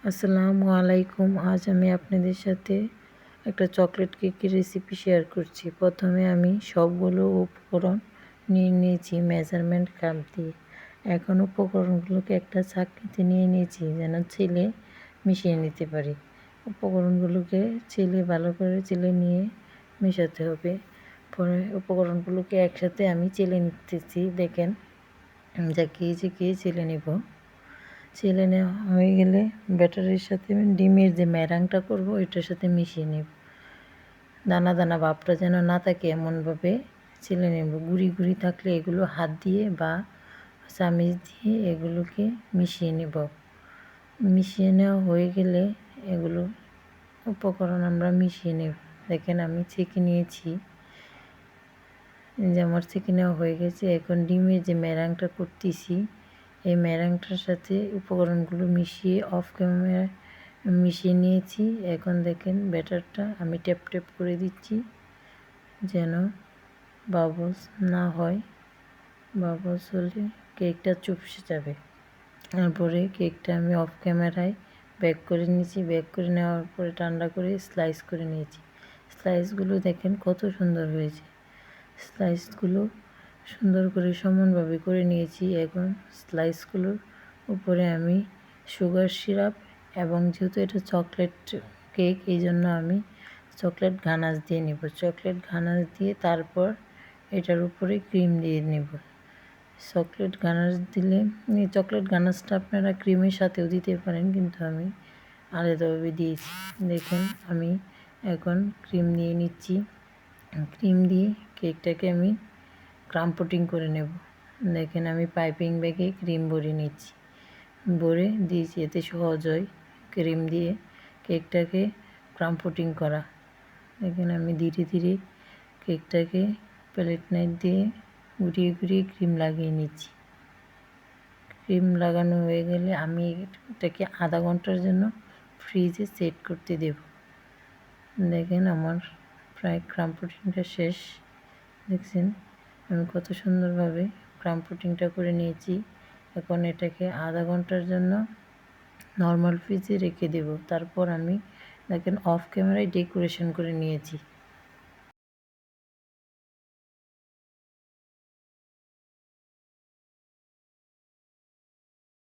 আসসালামু আলাইকুম। আজ আমি আপনাদের সাথে একটা চকলেট কেকের রেসিপি শেয়ার করছি। প্রথমে আমি সবগুলো উপকরণ নিয়ে নিয়েছি মেজারমেন্ট কাপ দিয়ে। এখন উপকরণগুলোকে একটা ছাঁকনিতে নিয়ে নিয়েছি যেন ছেলে মিশিয়ে নিতে পারি। উপকরণগুলোকে ভালো করে নিয়ে মেশাতে হবে। পরে উপকরণগুলোকে একসাথে আমি চেলে নিতেছি। দেখেন ঝাঁকিয়ে চেলে নেব। চেলে নেওয়া হয়ে গেলে ব্যাটারের সাথে ডিমের যে ম্যারাংটা করব এটার সাথে মিশিয়ে নেব। দানা দানা ভাবটা যেন না থাকে এমনভাবে চেলে নেব। গুঁড়ি থাকলে এগুলো হাত দিয়ে বা চামচ দিয়ে এগুলোকে মিশিয়ে নেব। মিশিয়ে নেওয়া হয়ে গেলে এগুলো উপকরণ আমরা মিশিয়ে নেব। দেখেন আমি ছেঁকে নিয়েছি, যে আমার ছেঁকে নেওয়া হয়ে গেছে। এখন ডিমের যে ম্যারাংটা করতেছি এই ম্যারাংটার সাথে উপকরণগুলো মিশিয়ে অফ ক্যামেরায় মিশিয়ে নিয়েছি। এখন দেখেন ব্যাটারটা আমি ট্যাপ করে দিচ্ছি যেন বাবলস না হয়। বাবলস হলে কেকটা চুপসে যাবে। তারপরে কেকটা আমি অফ ক্যামেরায় বেক করে নিয়েছি। বেক করে নেওয়ার পরে ঠান্ডা করে স্লাইস করে নিয়েছি। স্লাইসগুলো দেখেন কত সুন্দর হয়েছে। স্লাইসগুলো সুন্দর করে সমানভাবে করে নিয়েছি। এখন স্লাইসগুলোর উপরে আমি সুগার সিরাপ এবং যেহেতু এটা চকলেট কেক এই জন্য আমি চকলেট গানাশ দিয়ে নেব। চকলেট গানাশ দিয়ে তারপর এটার উপরে ক্রিম দিয়ে নেব। চকলেট গানাশটা আপনারা ক্রিমের সাথেও দিতে পারেন, কিন্তু আমি আলাদাভাবে দিয়েছি। দেখুন আমি এখন ক্রিম দিয়ে নিচ্ছি। ক্রিম দিয়ে কেকটাকে আমি ক্রাম পুটিং করে নেব। দেখেন আমি পাইপিং ব্যাগে ক্রিম ভরে নিচ্ছি, ভরে দিয়েছি। এতে সহজ হয় ক্রিম দিয়ে কেকটাকে ক্রাম পুটিং করা। দেখেন আমি ধীরে ধীরে কেকটাকে প্লেট নাইফ দিয়ে ঘুরিয়ে ক্রিম লাগিয়ে নিচ্ছি। ক্রিম লাগানো হয়ে গেলে আমি এটাকে আধা ঘন্টার জন্য ফ্রিজে সেট করতে দেব। দেখেন আমার প্রায় ক্রাম পুটিংটা শেষ। দেখছেন আমি কত সুন্দরভাবে ক্রাম পুটিংটা করে নিয়েছি। এখন এটাকে আধা ঘন্টার জন্য নর্মাল ফ্রিজে রেখে দেব। তারপর আমি দেখেন অফ ক্যামেরায় ডেকোরেশন করে নিয়েছি।